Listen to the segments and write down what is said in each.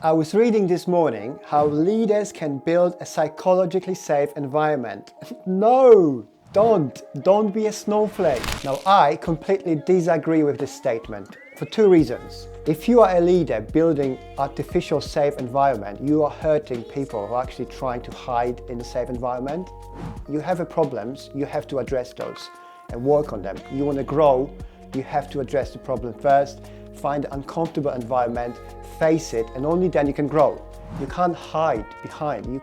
I was reading this morning how leaders can build a psychologically safe environment. No, don't be a snowflake. Now, I completely disagree with this statement for two reasons. If you are a leader building artificial safe environment, you are hurting people who are actually trying to hide in a safe environment. You have problems, you have to address those and work on them. You want to grow, you have to address the problem first, find an uncomfortable environment, face it, and only then you can grow. You can't hide behind, you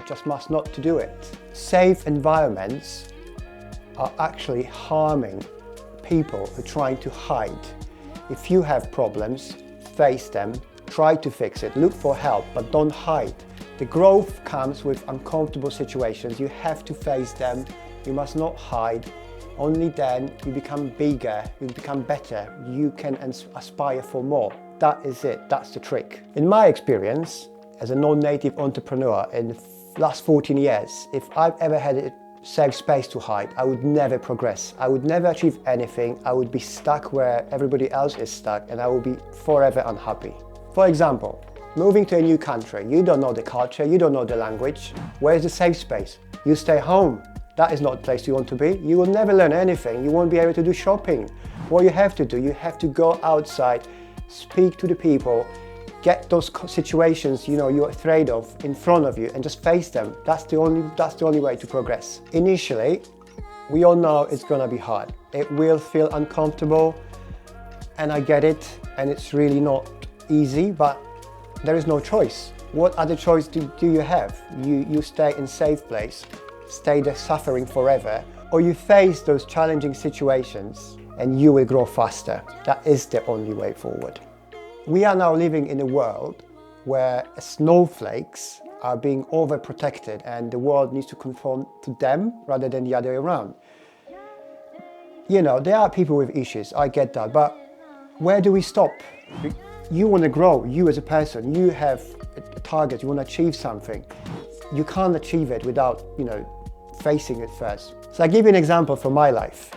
just must not to do it. Safe environments are actually harming people who are trying to hide. If you have problems, face them, try to fix it, look for help, but don't hide. The growth comes with uncomfortable situations. You have to face them, you must not hide. Only then you become bigger, you become better, you can aspire for more. That is it, that's the trick. In my experience, as a non-native entrepreneur in the last 14 years, if I've ever had a safe space to hide, I would never progress. I would never achieve anything. I would be stuck where everybody else is stuck and I would be forever unhappy. For example, moving to a new country, you don't know the culture, you don't know the language. Where's the safe space? You stay home. That is not the place you want to be. You will never learn anything. You won't be able to do shopping. What you have to do, you have to go outside, speak to the people, get those situations you're afraid of in front of you and just face them. That's the only way to progress. Initially, we all know it's gonna be hard. It will feel uncomfortable, and I get it, and it's really not easy, but there is no choice. What other choice do you have? You stay in safe place, stay there suffering forever, or you face those challenging situations and you will grow faster. That is the only way forward. We are now living in a world where snowflakes are being overprotected and the world needs to conform to them rather than the other way around. There are people with issues, I get that, but where do we stop? You want to grow, you as a person, you have a target, you want to achieve something. You can't achieve it without, facing it first. So I give you an example from my life.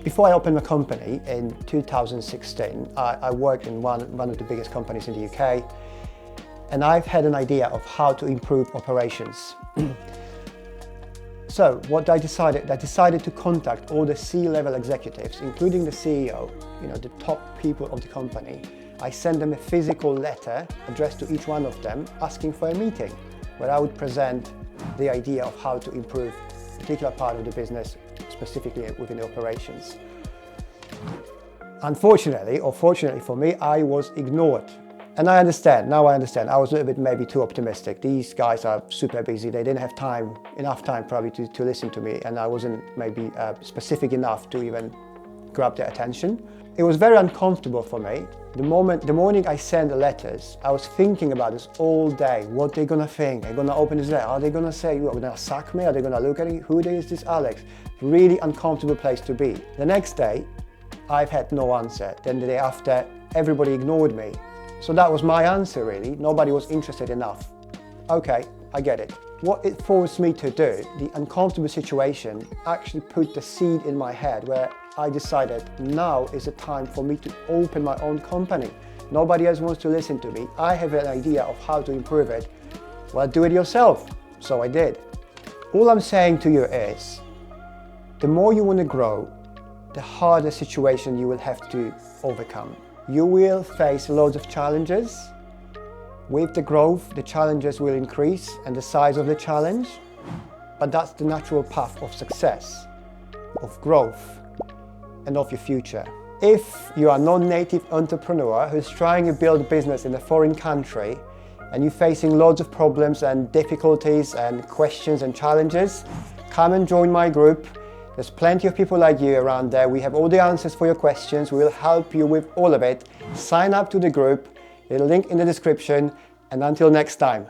Before I opened my company in 2016, I worked in one of the biggest companies in the UK, and I've had an idea of how to improve operations. So what I decided to contact all the C-level executives, including the CEO, the top people of the company. I sent them a physical letter addressed to each one of them, asking for a meeting where I would present the idea of how to improve a particular part of the business, specifically within the operations. Unfortunately, or fortunately for me, I was ignored. And I understand, now I understand, I was a little bit maybe too optimistic. These guys are super busy, they didn't have enough time probably to listen to me, and I wasn't maybe specific enough to even grab their attention. It was very uncomfortable for me. The morning I sent the letters, I was thinking about this all day. What they're gonna think? They're gonna open this letter. Are they gonna say, "Are they gonna sack me? Are they gonna look at me? Who is this Alex?" Really uncomfortable place to be. The next day, I've had no answer. Then the day after, everybody ignored me. So that was my answer really. Nobody was interested enough. Okay, I get it. What it forced me to do, the uncomfortable situation, actually put the seed in my head where I decided now is the time for me to open my own company. Nobody else wants to listen to me. I have an idea of how to improve it. Well, do it yourself. So I did. All I'm saying to you is, the more you want to grow, the harder situation you will have to overcome. You will face loads of challenges. With the growth, the challenges will increase and the size of the challenge, but that's the natural path of success, of growth, and of your future. If you are a non-native entrepreneur who's trying to build a business in a foreign country and you're facing loads of problems and difficulties and questions and challenges, come and join my group. There's plenty of people like you around there. We have all the answers for your questions. We will help you with all of it. Sign up to the group. The link in the description. And until next time.